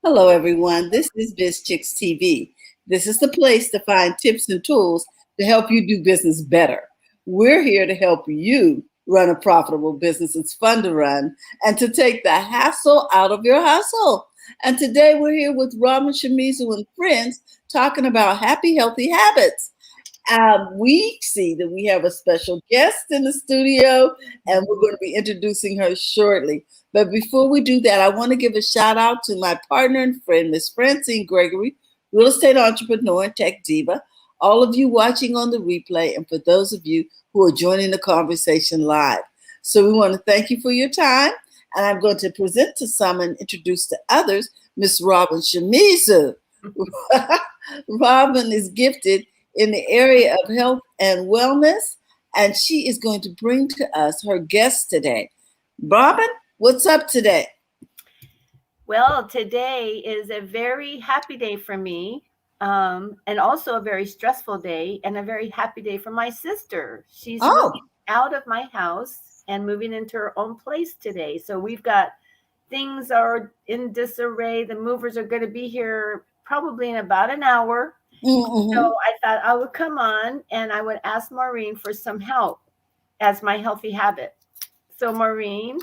Hello, everyone. This is Biz Chicks TV. This is the place to find tips and tools to help you do business better. We're here to help you run a profitable business. It's fun to run and to take the hassle out of your hustle. And today we're here with Robin Shimizu and friends talking about happy, healthy habits. We see that we have a special guest in the studio, and we're going to be introducing her shortly. But before we do that, I want to give a shout out to my partner and friend, Miss Francine Gregory, real estate entrepreneur and tech diva, all of you watching on the replay, and for those of you who are joining the conversation live. So we want to thank you for your time, and I'm going to present to some and introduce to others Miss Robin Shimizu. Robin is gifted in the area of health and wellness, and she is going to bring to us her guest today. Robin, what's up today? Well, today is a very happy day for me, and also a very stressful day, and a very happy day for my sister. She's moving out of my house and moving into her own place today. So we've got things are in disarray. The movers are going to be here probably in about an hour. Mm-hmm. So I thought I would come on and I would ask Maureen for some help as my healthy habit. So Maureen,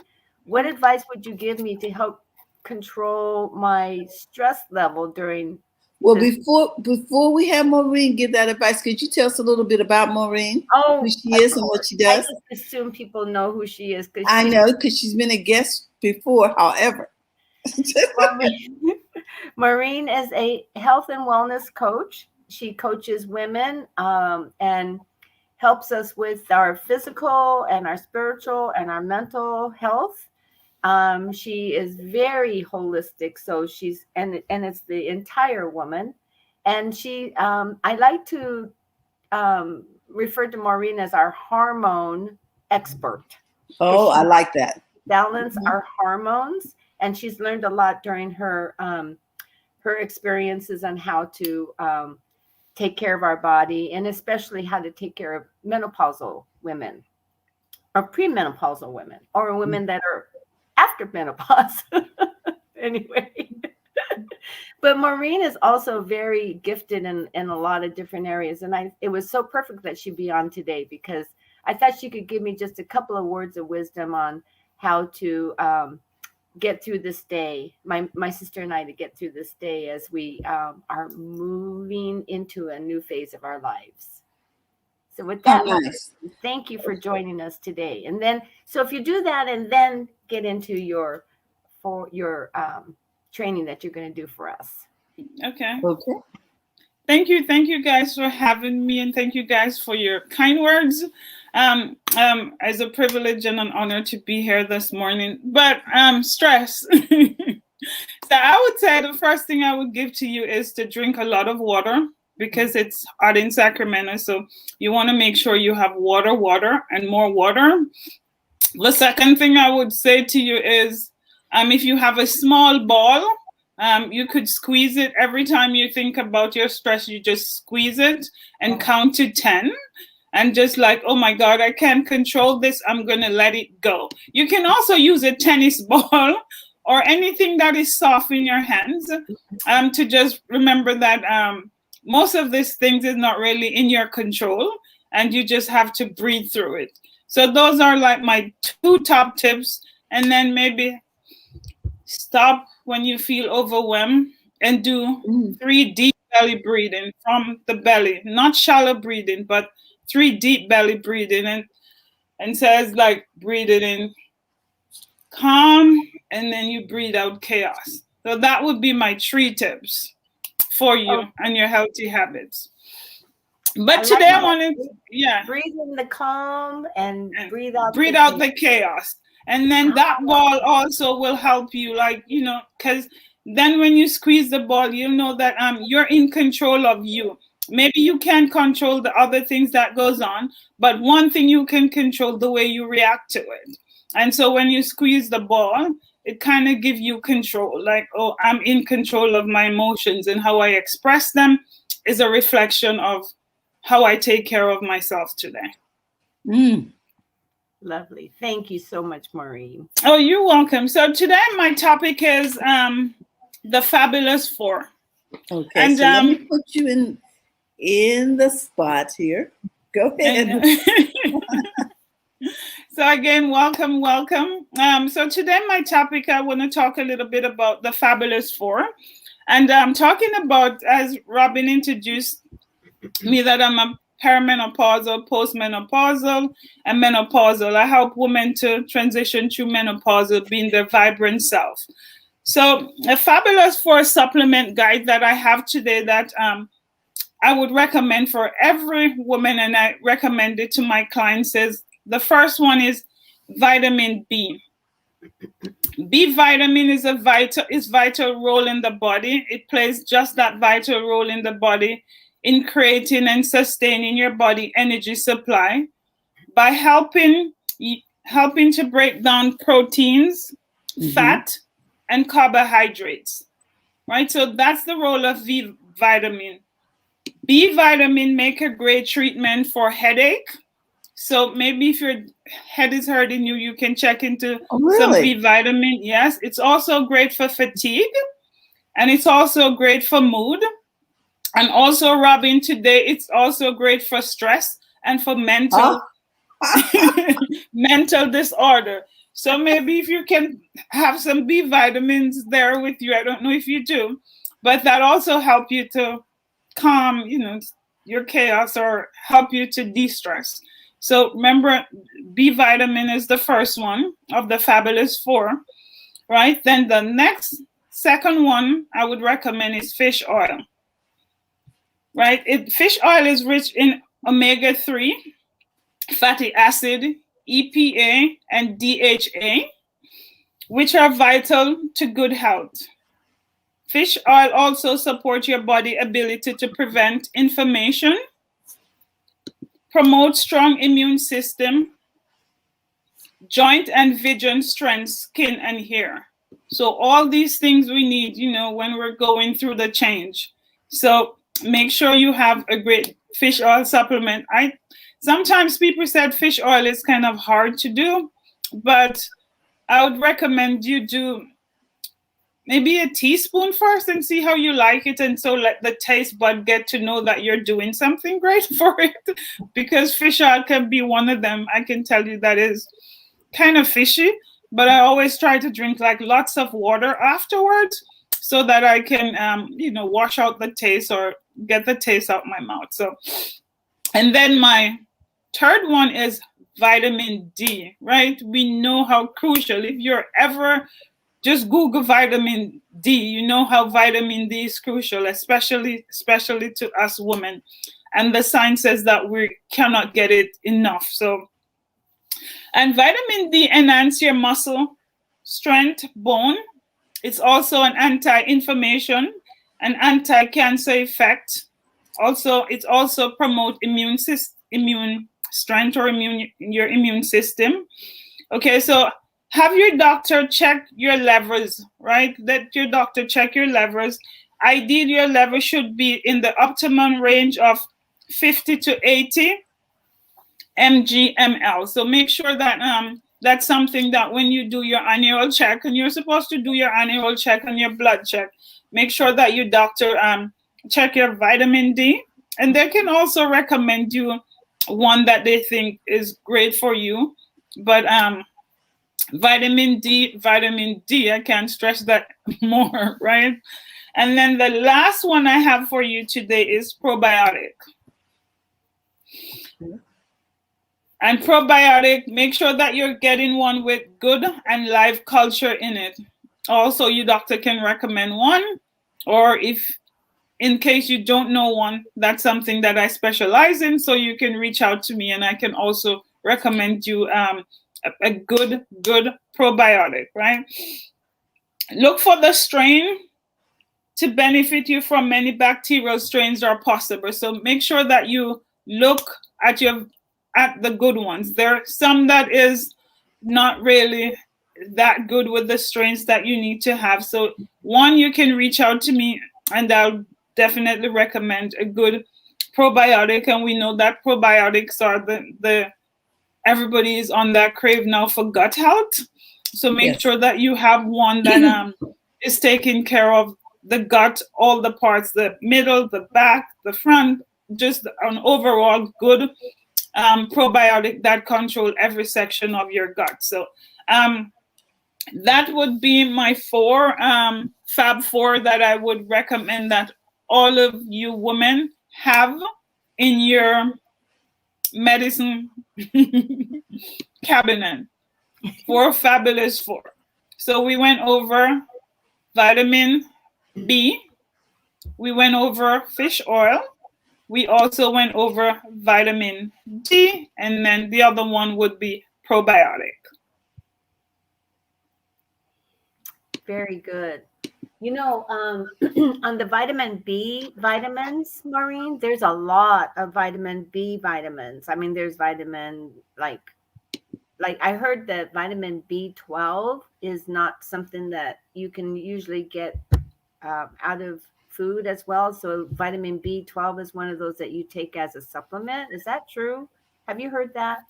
what advice would you give me to help control my stress level during Well, before we have Maureen give that advice, could you tell us a little bit about Maureen? who she is and what she does? I just assume people know who she is. I know, because she's been a guest before, however. Maureen is a health and wellness coach. She coaches women and helps us with our physical and our spiritual and our mental health. She is very holistic, so she's and it's the entire woman. And she, I like to refer to Maureen as our hormone expert. Oh, I like that. Balance our hormones, and she's learned a lot during her experiences on how to take care of our body, and especially how to take care of menopausal women or premenopausal women or women that are after menopause. Anyway. But Maureen is also very gifted in a lot of different areas. And it was so perfect that she'd be on today, because I thought she could give me just a couple of words of wisdom on how to get through this day, my sister and I, to get through this day as we are moving into a new phase of our lives. So with that, thank you for joining us today. And then, so if you do that and then get into your training that you're going to do for us. Okay. Thank you guys for having me, and thank you guys for your kind words. It's a privilege and an honor to be here this morning. But stress. So I would say the first thing I would give to you is to drink a lot of water, because it's hot in Sacramento. So you want to make sure you have water, and more water. The second thing I would say to you is, if you have a small ball, you could squeeze it. Every time you think about your stress, you just squeeze it and count to 10. And just like, oh my God, I can't control this, I'm going to let it go. You can also use a tennis ball or anything that is soft in your hands, to just remember that most of these things is not really in your control, and you just have to breathe through it. So those are like my 2 top tips. And then maybe stop when you feel overwhelmed and do 3 deep belly breathing from the belly, not shallow breathing, but 3 deep belly breathing, and says like, breathe it in calm, and then you breathe out chaos. So that would be my 3 tips for you and your healthy habits. But today I wanted, breathe in the calm and breathe out the chaos. And then that ball also will help you, like, because then when you squeeze the ball, you'll know that you're in control of you. Maybe you can't control the other things that goes on, but one thing you can control, the way you react to it. And so when you squeeze the ball, it kind of gives you control, like, oh, I'm in control of my emotions, and how I express them is a reflection of how I take care of myself today. Lovely. Thank you so much, Maureen. Oh, you're welcome. So today my topic is the Fabulous Four. Okay, and so let me put you in the spot here. Go ahead. So again, welcome. So today my topic, I want to talk a little bit about the Fabulous Four. And I'm talking about, as Robin introduced me, that I'm a perimenopausal, postmenopausal, and menopausal. I help women to transition through menopausal, being their vibrant self. So a Fabulous Four supplement guide that I have today that I would recommend for every woman, and I recommend it to my clients, is the first one is vitamin B. B vitamin is vital role in the body. It plays just that vital role in the body in creating and sustaining your body energy supply by helping to break down proteins, fat, and carbohydrates. Right? So that's the role of B vitamin. B vitamin make a great treatment for headache. So maybe if your head is hurting you, you can check into some B vitamin. Yes, it's also great for fatigue, and it's also great for mood. And also, Robin, today it's also great for stress and for mental mental disorder. So maybe if you can have some B vitamins there with you, I don't know if you do, but that also help you to calm, your chaos, or help you to de-stress. So remember, B vitamin is the first one of the Fabulous Four, right? Then the second one I would recommend is fish oil, right? Fish oil is rich in omega-3 fatty acid, EPA, and DHA, which are vital to good health. Fish oil also supports your body's ability to prevent inflammation, promote strong immune system, joint and vision strength, skin and hair. So all these things we need, when we're going through the change. So make sure you have a great fish oil supplement. Sometimes people said fish oil is kind of hard to do, but I would recommend you do maybe a teaspoon first and see how you like it, and so let the taste bud get to know that you're doing something great for it, because fish oil can be one of them. I can tell you that is kind of fishy, but I always try to drink like lots of water afterwards so that I can wash out the taste or get the taste out my mouth. So, and then my third one is vitamin D, right? We know how crucial, if you're ever just Google vitamin D, you know how vitamin D is crucial, especially to us women. And the science says that we cannot get it enough. So, and vitamin D enhance your muscle strength, bone. It's also an anti-inflammation, an anti-cancer effect. Also, it also promote immune strength or your immune system. Okay, so have your doctor check your levels, right? Let your doctor check your levels. Ideally, your level should be in the optimum range of 50 to 80 mg/ml. So make sure that that's something that when you do your annual check, and you're supposed to do your annual check and your blood check, make sure that your doctor check your vitamin D, and they can also recommend you one that they think is great for you. But vitamin D, I can't stress that more, right? And then the last one I have for you today is probiotic. And probiotic, make sure that you're getting one with good and live culture in it. Also, your doctor can recommend one, or if in case you don't know one, that's something that I specialize in, so you can reach out to me and I can also recommend you a good probiotic, right? Look for the strain to benefit you from. Many bacterial strains are possible, so make sure that you look at the good ones. There are some that is not really that good with the strains that you need to have. So one, you can reach out to me and I'll definitely recommend a good probiotic. And we know that probiotics are the everybody is on that crave now for gut health. So make sure that you have one that is taking care of the gut, all the parts, the middle, the back, the front, just an overall good probiotic that control every section of your gut. So that would be my Fab Four that I would recommend that all of you women have in your medicine cabinet. 4 fabulous 4. So we went over vitamin B, we went over fish oil, we also went over vitamin D, and then the other one would be probiotic. Very good. You know, on the vitamin B vitamins, Maureen, there's a lot of vitamin B vitamins. I mean, there's vitamin like I heard that vitamin B12 is not something that you can usually get out of food as well. So vitamin B12 is one of those that you take as a supplement. Is that true? Have you heard that?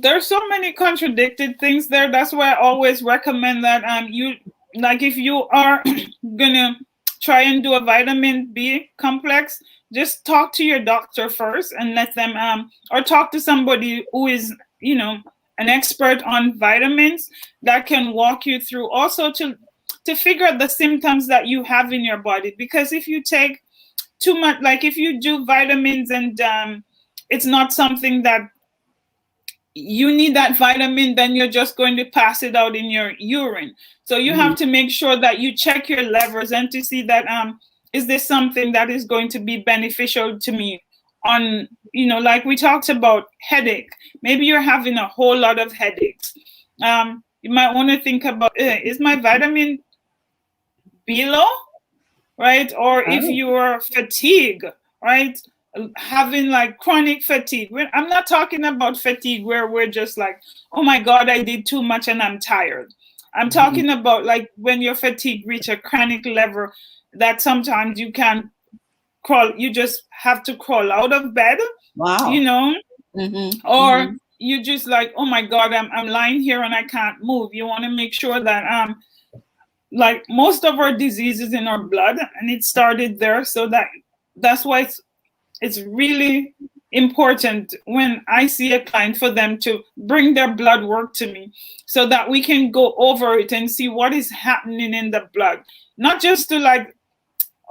There's so many contradicted things there. That's why I always recommend that you, like, if you are gonna try and do a vitamin B complex, just talk to your doctor first and let them or talk to somebody who is, you know, an expert on vitamins that can walk you through also to figure out the symptoms that you have in your body. Because if you take too much, like if you do vitamins and it's not something that you need that vitamin, then you're just going to pass it out in your urine. So you have to make sure that you check your levels and to see that is this something that is going to be beneficial to me on, you know, like we talked about headache. Maybe you're having a whole lot of headaches. You might want to think about, is my vitamin B low, right? Or if you're fatigued, right? Having like chronic fatigue. I'm not talking about fatigue where we're just like, oh my God, I did too much and I'm tired. I'm talking about like when your fatigue reach a chronic level that sometimes you can't crawl, you just have to crawl out of bed, you know, or you just like, oh my God, I'm lying here and I can't move. You want to make sure that like most of our diseases in our blood, and it started there. So that's why it's really important when I see a client for them to bring their blood work to me so that we can go over it and see what is happening in the blood. Not just to like,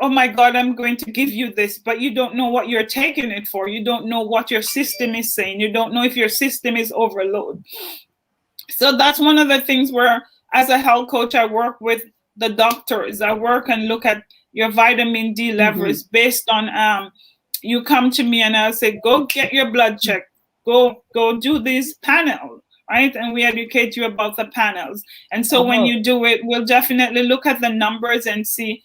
oh my God, I'm going to give you this, but you don't know what you're taking it for. You don't know what your system is saying. You don't know if your system is overloaded. So that's one of the things where, as a health coach, I work with the doctors. I work and look at your vitamin D levels based on, you come to me and I'll say, go get your blood checked. Go do this panel, right? And we educate you about the panels. And so when you do it, we'll definitely look at the numbers and see,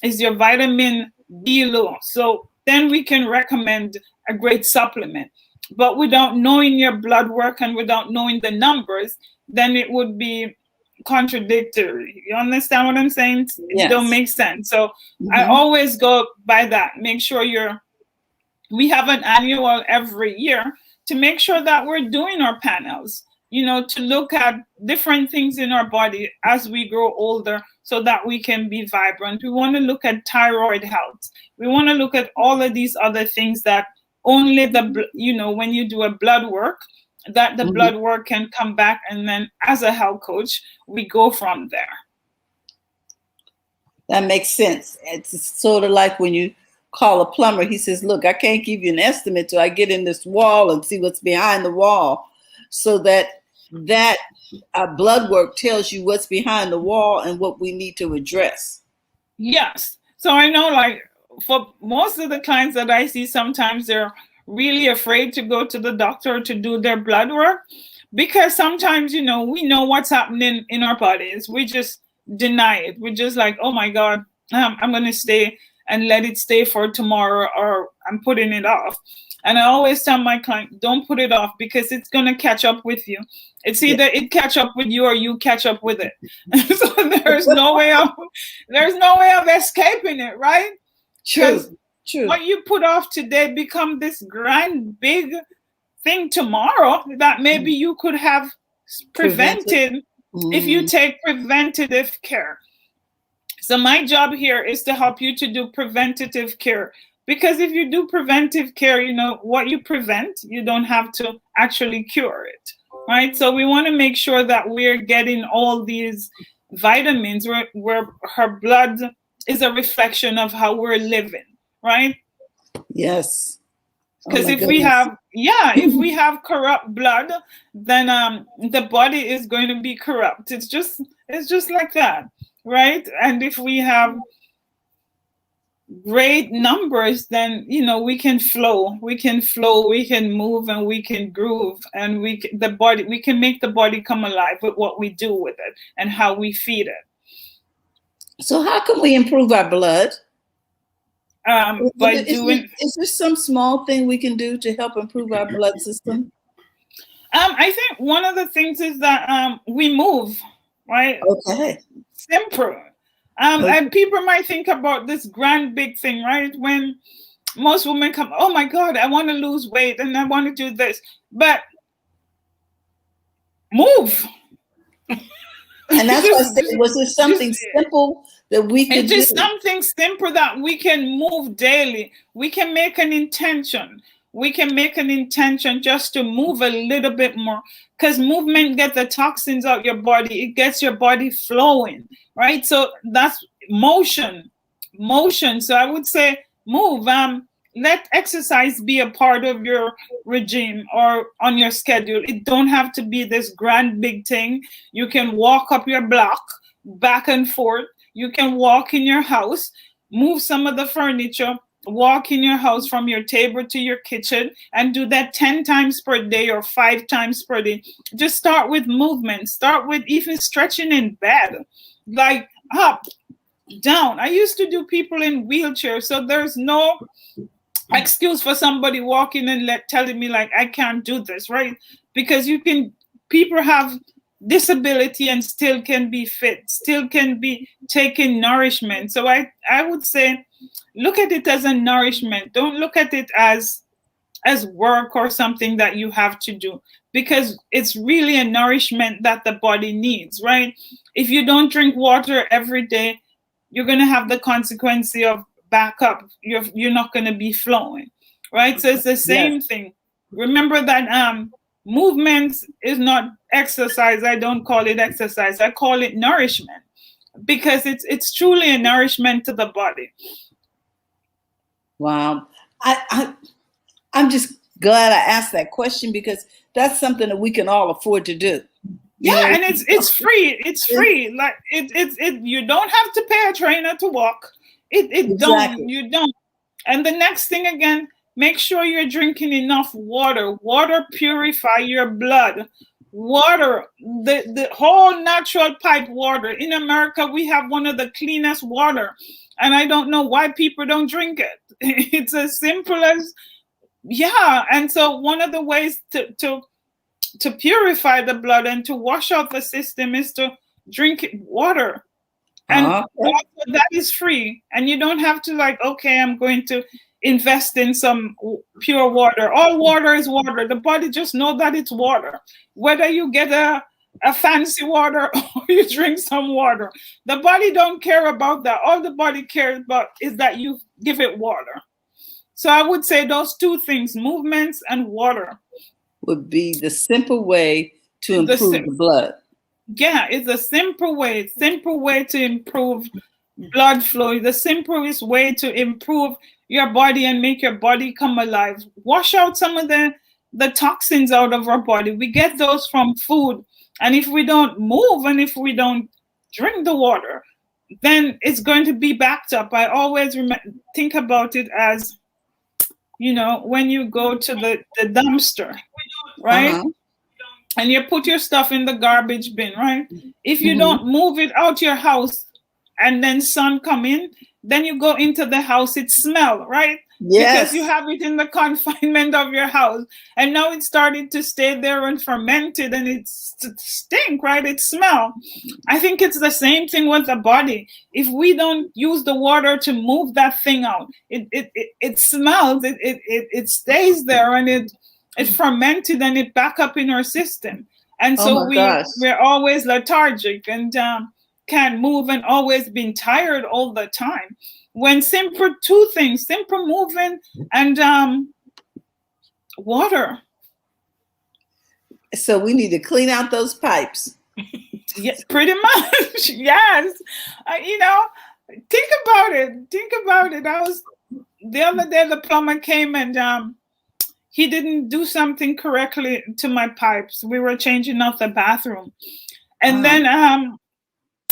is your vitamin D low? So then we can recommend a great supplement. But without knowing your blood work and without knowing the numbers, then it would be contradictory. You understand what I'm saying? It don't make sense. So I always go by that. Make sure we have an annual every year to make sure that we're doing our panels, you know, to look at different things in our body as we grow older so that we can be vibrant. We want to look at thyroid health. We want to look at all of these other things that only when you do a blood work, that the blood work can come back. And then as a health coach, we go from there. That makes sense. It's sort of like when you call a plumber, he says, look, I can't give you an estimate till I get in this wall and see what's behind the wall. So that blood work tells you what's behind the wall and what we need to address. Yes. So I know, like, for most of the clients that I see, sometimes they're really afraid to go to the doctor to do their blood work because sometimes, we know what's happening in our bodies. We just deny it. We're just like, oh my God, I'm going to stay and let it stay for tomorrow, or I'm putting it off. And I always tell my client, don't put it off because it's going to catch up with you. It's either it catch up with you or you catch up with it. So there's no way of escaping it, right? True. What you put off today become this grand, big thing tomorrow that maybe you could have prevented if you take preventative care. So my job here is to help you to do preventative care. Because if you do preventive care, you know, what you prevent, you don't have to actually cure it, right? So we want to make sure that we're getting all these vitamins where her blood is a reflection of how we're living, right? Yes. Because if we have corrupt blood, then the body is going to be corrupt. It's just like that, right? And if we have great numbers, then you know we can flow, we can move, and we can groove, and we can make the body come alive with what we do with it and how we feed it. So how can we improve our blood? By doing. Is there some small thing we can do to help improve our blood system? I think one of the things is that we move, right? Okay. Simple. And people might think about this grand big thing, right? When most women come, oh my God, I want to lose weight and I want to do this, but move. And that's why I said, was there something simple that we could do? It's just something simple that we can move daily. We can make an intention. We can make an intention just to move a little bit more, because movement gets the toxins out your body. It gets your body flowing, right? So that's motion. So I would say move. Let exercise be a part of your regime or on your schedule. It don't have to be this grand big thing. You can walk up your block back and forth. You can walk in your house, move some of the furniture, walk in your house from your table to your kitchen, and do that 10 times per day or 5 times per day. Just start with movement. Start with even stretching in bed, like up, down. I used to do people in wheelchairs, so there's no excuse for somebody walking and telling me like I can't do this, right? Because people have disability and still can be fit, still can be taking nourishment. So I would say look at it as a nourishment. Don't look at it as work or something that you have to do, because it's really a nourishment that the body needs, right? If you don't drink water every day, you're going to have the consequence of back up. You're not going to be flowing, right? So it's the same thing. Remember that movement is not exercise. I don't call it exercise. I call it nourishment, because it's truly a nourishment to the body. Wow. I'm just glad I asked that question, because that's something that we can all afford to do. Yeah, and it's free. It's free. Like it you don't have to pay a trainer to walk. You don't. And the next thing again, make sure you're drinking enough water. Water purify your blood. Water, the whole natural pipe water. In America, we have one of the cleanest water. And I don't know why people don't drink it. It's as simple as, and so one of the ways to purify the blood and to wash out the system is to drink water. And that is free. And you don't have to like, okay, I'm going to invest in some pure water. All water is water. The body just know that it's water. Whether you get a fancy water or you drink some water, the body don't care about that. All the body cares about is that you give it water. So I would say those two things, movements and water, would be the simple way to improve the blood. Yeah, it's a simple way to improve blood flow. The simplest way to improve your body and make your body come alive. Wash out some of the toxins out of our body. We get those from food. And if we don't move and if we don't drink the water, then it's going to be backed up. I always think about it as, when you go to the dumpster, right? And you put your stuff in the garbage bin, right? If you don't move it out your house and then sun come in, then you go into the house, it smell, right? Yes. Because you have it in the confinement of your house. And now it's started to stay there and fermented and it stink, right? It smell. I think it's the same thing with the body. If we don't use the water to move that thing out, it smells, it stays there and it fermented and it back up in our system. And so we're always lethargic. And can't move and always been tired all the time. When simple two things, simple moving and water. So we need to clean out those pipes. Yeah, pretty much. Yes. You know, think about it. Think about it. The other day the plumber came and he didn't do something correctly to my pipes. We were changing out the bathroom. And then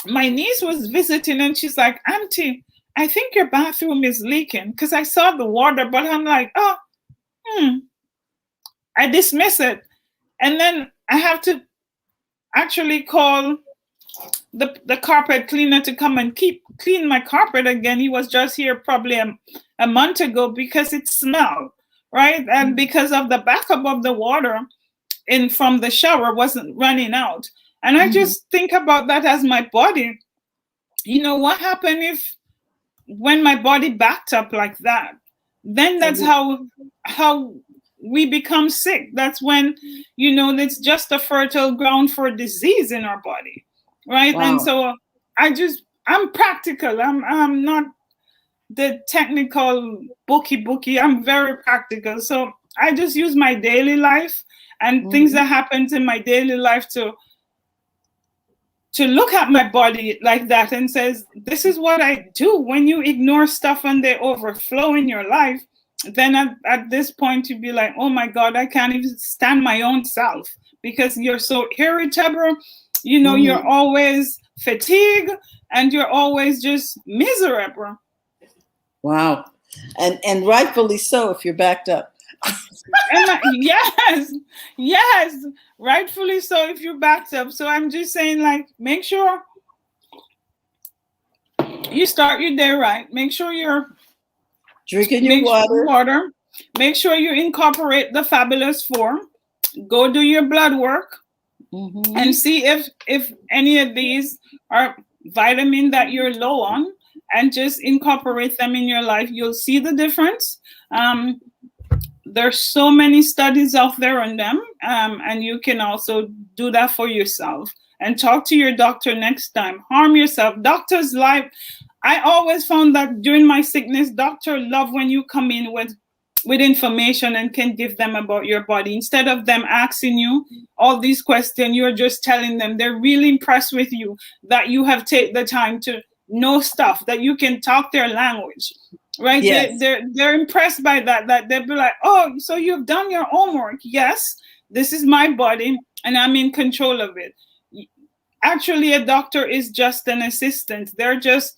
my niece was visiting and she's like, Auntie, I think your bathroom is leaking, because I saw the water, but I'm like, oh, I dismiss it. And then I have to actually call the carpet cleaner to come and clean my carpet again. He was just here probably a month ago because it smelled, right? And because of the backup of the water in from the shower wasn't running out. And I just think about that as my body. You know, what happened if when my body backed up like that? Then that's how we become sick. That's when, you know, it's just a fertile ground for disease in our body, right? Wow. And so I'm practical. I'm not the technical bookie. I'm very practical. So I just use my daily life and things that happens in my daily life to look at my body like that and says, this is what I do. When you ignore stuff and they overflow in your life, then at this point you'd be like, oh my God, I can't even stand my own self because you're so irritable. You know, you're always fatigued and you're always just miserable. Wow. And rightfully so if you're backed up. Yes, rightfully so if you're backed up. So I'm just saying, like, make sure you start your day right. Make sure you're drinking your water. Make sure you incorporate the Fabulous 4. Go do your blood work and see if any of these are vitamin that you're low on, and just incorporate them in your life. You'll see the difference. There's so many studies out there on them, and you can also do that for yourself and talk to your doctor next time. Harm yourself. Doctors like, I always found that during my sickness, doctors love when you come in with information and can give them about your body. Instead of them asking you all these questions, you're just telling them. They're really impressed with you, that you have taken the time to know stuff, that you can talk their language. Right? Yes. They're impressed by that they'll be like, oh, so you've done your homework. Yes, this is my body and I'm in control of it. Actually, a doctor is just an assistant. They're just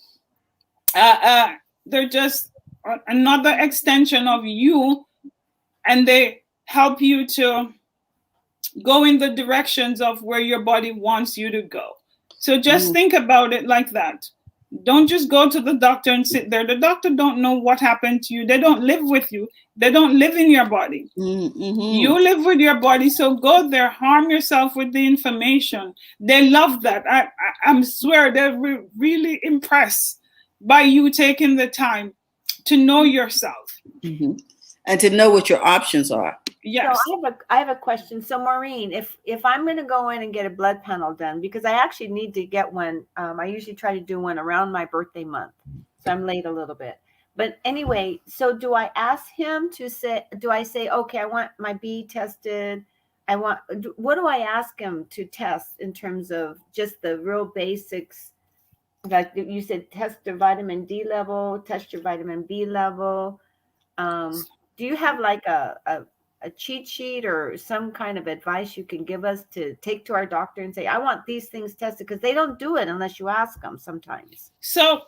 another extension of you, and they help you to go in the directions of where your body wants you to go. So just think about it like that. Don't just go to the doctor and sit there. The doctor don't know what happened to you. They don't live with you. They don't live in your body. You live with your body. So go there, harm yourself with the information. They love that. I swear they're really impressed by you taking the time to know yourself. And to know what your options are. Yes. So I have a question. So Maureen, if I'm going to go in and get a blood panel done, because I actually need to get one, I usually try to do one around my birthday month, so I'm late a little bit. But anyway, so do I ask him to say? Do I say, okay, I want my B tested? What do I ask him to test in terms of just the real basics? Like you said, test your vitamin D level, test your vitamin B level. Do you have like a cheat sheet or some kind of advice you can give us to take to our doctor and say, I want these things tested? Because they don't do it unless you ask them sometimes. So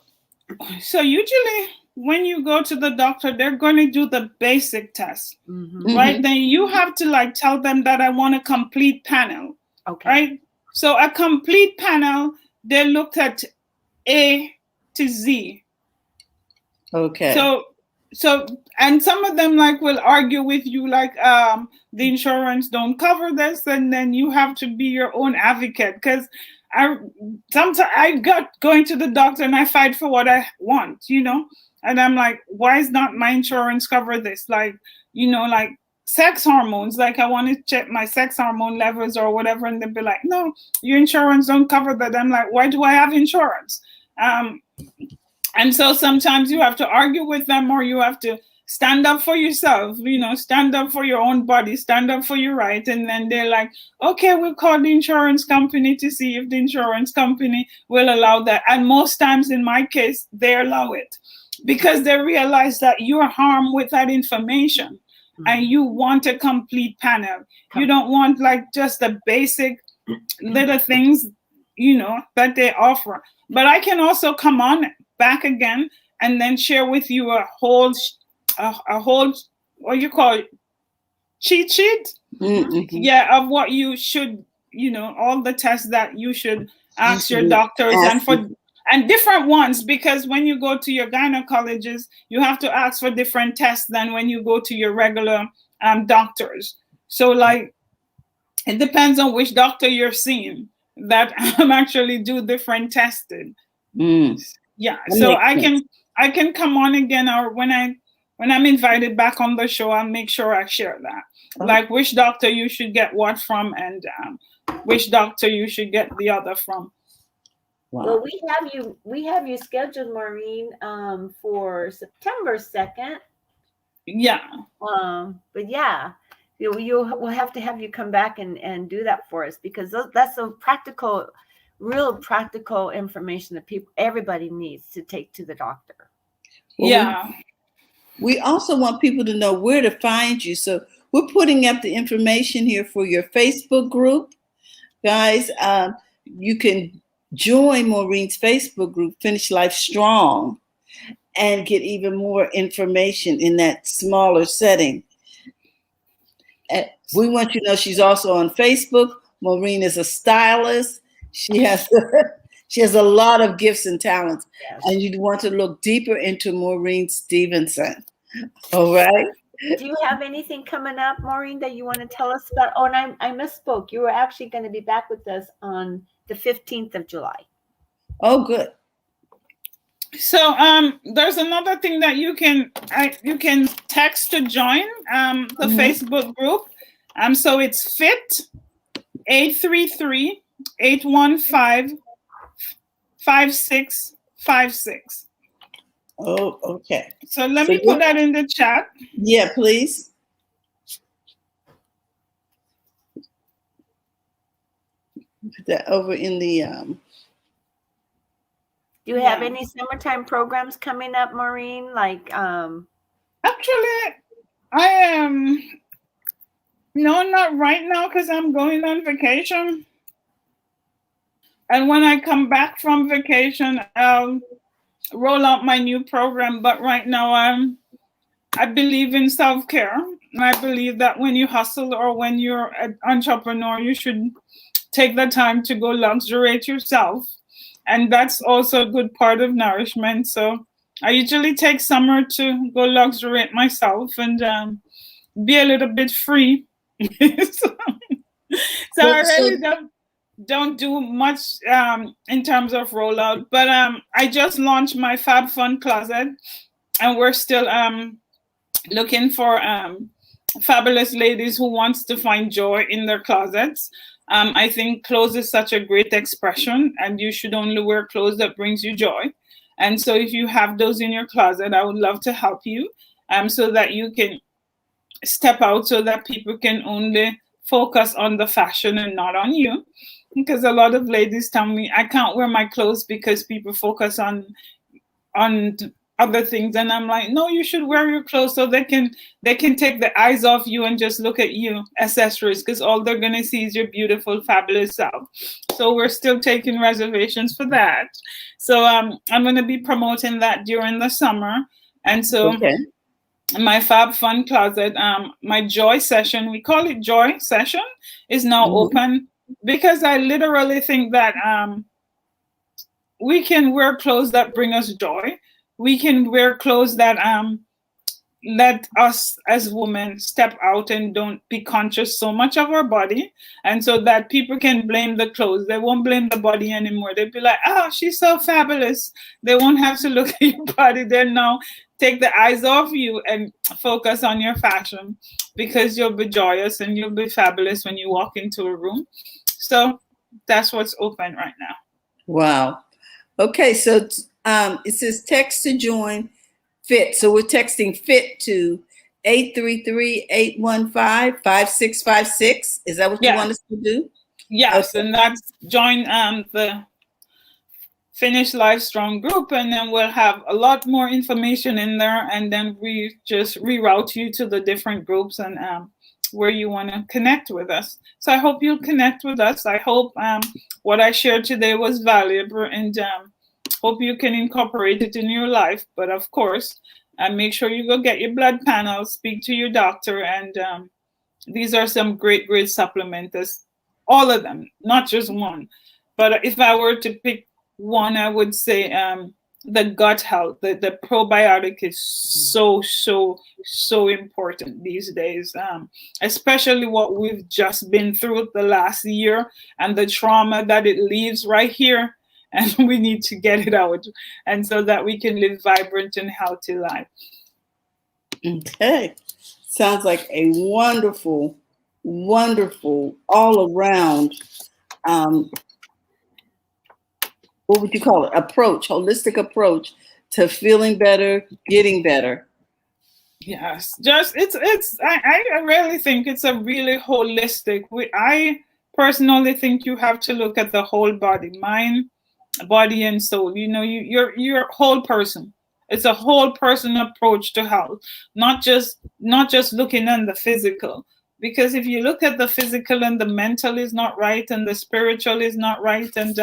usually when you go to the doctor, they're going to do the basic test, right? Then you have to like tell them that I want a complete panel. Okay. Right? So a complete panel, they looked at A to Z. Okay. So and some of them like will argue with you like the insurance don't cover this, and then you have to be your own advocate, because sometimes I got going to the doctor and I fight for what I want, you know, and I'm like, why is not my insurance cover this? Like, you know, like sex hormones, like I want to check my sex hormone levels or whatever, and they'll be like, no, your insurance don't cover that. I'm like, why do I have insurance? And so sometimes you have to argue with them, or you have to stand up for yourself, stand up for your own body, stand up for your right. And then they're like, okay, we'll call the insurance company to see if the insurance company will allow that. And most times in my case, they allow it because they realize that you're harmed with that information. And you want a complete panel. You don't want like just the basic little things, that they offer. But I can also come on back again and then share with you a whole what you call it, cheat sheet. Yeah, of what you should, all the tests that you should ask your doctors and different ones, because when you go to your gynecologist, you have to ask for different tests than when you go to your regular doctors. So like, it depends on which doctor you're seeing that actually do different testing. Yeah, so I can come on again, or when I'm invited back on the show, I'll make sure I share that. Like which doctor you should get what from, and which doctor you should get the other from. Wow. Well, we have you scheduled, Maureen, for September 2nd. Yeah. But yeah, we'll have to have you come back and do that for us, because that's a real practical information that everybody needs to take to the doctor. Well, yeah. We also want people to know where to find you. So we're putting up the information here for your Facebook group. Guys, you can join Maureen's Facebook group, Finish Life Strong, and get even more information in that smaller setting. And we want you to know she's also on Facebook. Maureen is a stylist. She has a lot of gifts and talents. Yes. And you want to look deeper into Maureen Stevenson. All right. Do you have anything coming up, Maureen, that you want to tell us about? Oh, and I misspoke. You were actually going to be back with us on the 15th of July. Oh, good. So there's another thing that you can text to join the Facebook group. So it's FIT 833-815-5656. Oh, okay. So let me put that in the chat. Yeah, please. Put that over in the Do you have any summertime programs coming up, Maureen? Like actually, I am not right now, because I'm going on vacation. And when I come back from vacation, I'll roll out my new program. But right now, I believe in self-care. And I believe that when you hustle or when you're an entrepreneur, you should take the time to go luxuriate yourself. And that's also a good part of nourishment. So I usually take summer to go luxuriate myself and be a little bit free. So I really don't do much in terms of rollout. But I just launched my Fab Fun Closet, and we're still looking for fabulous ladies who wants to find joy in their closets. I think clothes is such a great expression, and you should only wear clothes that brings you joy. And so if you have those in your closet, I would love to help you so that you can step out, so that people can only focus on the fashion and not on you. Because a lot of ladies tell me, I can't wear my clothes because people focus on other things. And I'm like, no, you should wear your clothes so they can take the eyes off you and just look at you, accessories, because all they're going to see is your beautiful, fabulous self. So we're still taking reservations for that. So I'm going to be promoting that during the summer. And so my Fab Fun Closet, my Joy Session, we call it Joy Session, is now open, because I literally think that we can wear clothes that bring us joy. We can wear clothes that let us as women step out and don't be conscious so much of our body, and so that people can blame the clothes. They won't blame the body anymore. They'll be like, oh, she's so fabulous. They won't have to look at your body. They'll now take the eyes off you and focus on your fashion, because you'll be joyous and you'll be fabulous when you walk into a room. So that's what's open right now. Wow. Okay, so it says text to join FIT. So we're texting FIT to 833-815-5656. Is that what you want us to do? Yes, okay. And that's join the Finish Life Strong group, and then we'll have a lot more information in there, and then we just reroute you to the different groups and where you want to connect with us. So I hope you'll connect with us. I hope what I shared today was valuable, and hope you can incorporate it in your life. But of course, make sure you go get your blood panel, speak to your doctor, and these are some great supplementers, all of them, not just one. But if I were to pick one, I would say the gut health, the probiotic is so important these days, especially what we've just been through the last year and the trauma that it leaves right here. And we need to get it out, and so that we can live vibrant and healthy life. Okay. Sounds like a wonderful, all around, what would you call it? Holistic approach to feeling better, getting better. Yes, I really think it's a really holistic. I personally think you have to look at the whole body, mind, body, and soul. You're a whole person. It's a whole person approach to health, not just looking at the physical. Because if you look at the physical and the mental is not right and the spiritual is not right, and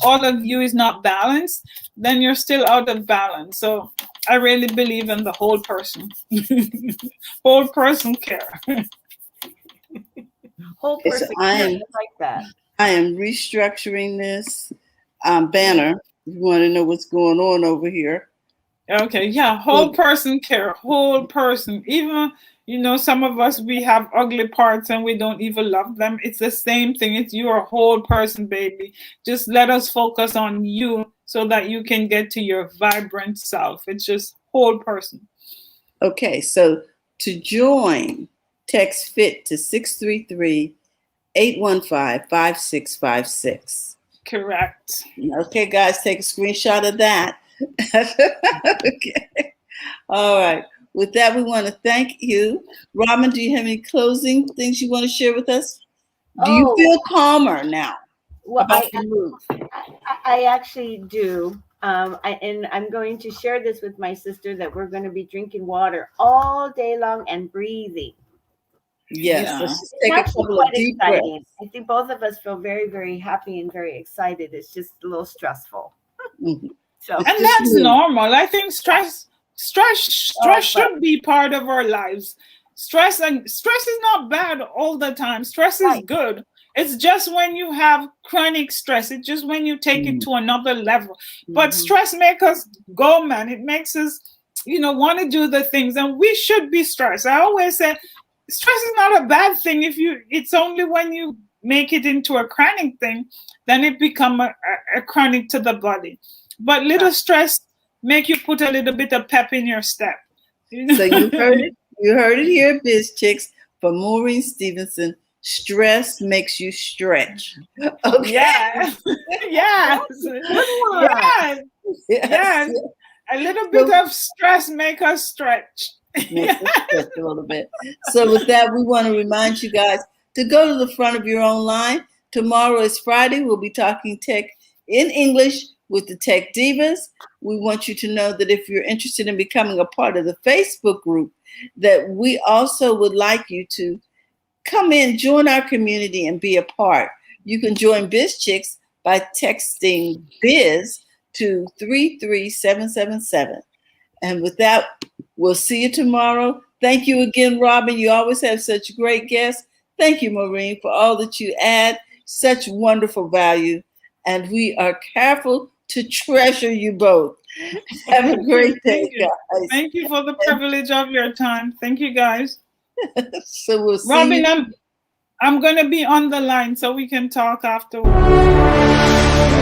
all of you is not balanced, then you're still out of balance. So I really believe in the whole person. Whole person care. Whole person care. I like that. I am restructuring this banner. If you want to know what's going on over here. Okay, yeah, whole person care, whole person. Even, some of us, we have ugly parts and we don't even love them. It's the same thing. It's you're a whole person, baby. Just let us focus on you so that you can get to your vibrant self. It's just whole person. Okay, so to join, text FIT to 633-815-5656. Correct. Okay, guys, take a screenshot of that. Okay. All right. With that, we want to thank you. Robin, do you have any closing things you want to share with us? Do you feel calmer now? Well, I actually do. And I'm going to share this with my sister, that we're going to be drinking water all day long and breathing. Yes. Yeah. So take a couple of deep breaths. I think both of us feel very, very happy and very excited. It's just a little stressful. Mm-hmm. So, and that's normal. I think stress should be part of our lives. Stress is not bad all the time. Stress is good. It's just when you have chronic stress. It's just when you take it to another level. But stress makes us go, man. It makes us, want to do the things, and we should be stressed. I always say, stress is not a bad thing. It's only when you make it into a chronic thing, then it becomes a chronic to the body. But little stress make you put a little bit of pep in your step. So you heard it. You heard it here, Biz Chicks, from Maureen Stevenson. Stress makes you stretch. Okay. Yes. Yes. Yes. A little bit of stress make us stretch. Makes us stretch a little bit. So with that, we want to remind you guys to go to the front of your own line. Tomorrow is Friday. We'll be talking tech in English with the Tech Divas. We want you to know that if you're interested in becoming a part of the Facebook group, that we also would like you to come in, join our community, and be a part. You can join Biz Chicks by texting Biz to 33777. And with that, we'll see you tomorrow. Thank you again, Robin. You always have such great guests. Thank you, Maureen, for all that you add. Such wonderful value. And we are careful to treasure you both. Have a great day, Thank you. guys. Thank you for the privilege of your time. Thank you, guys. So we'll see Robin, you. I'm going to be on the line so we can talk afterwards.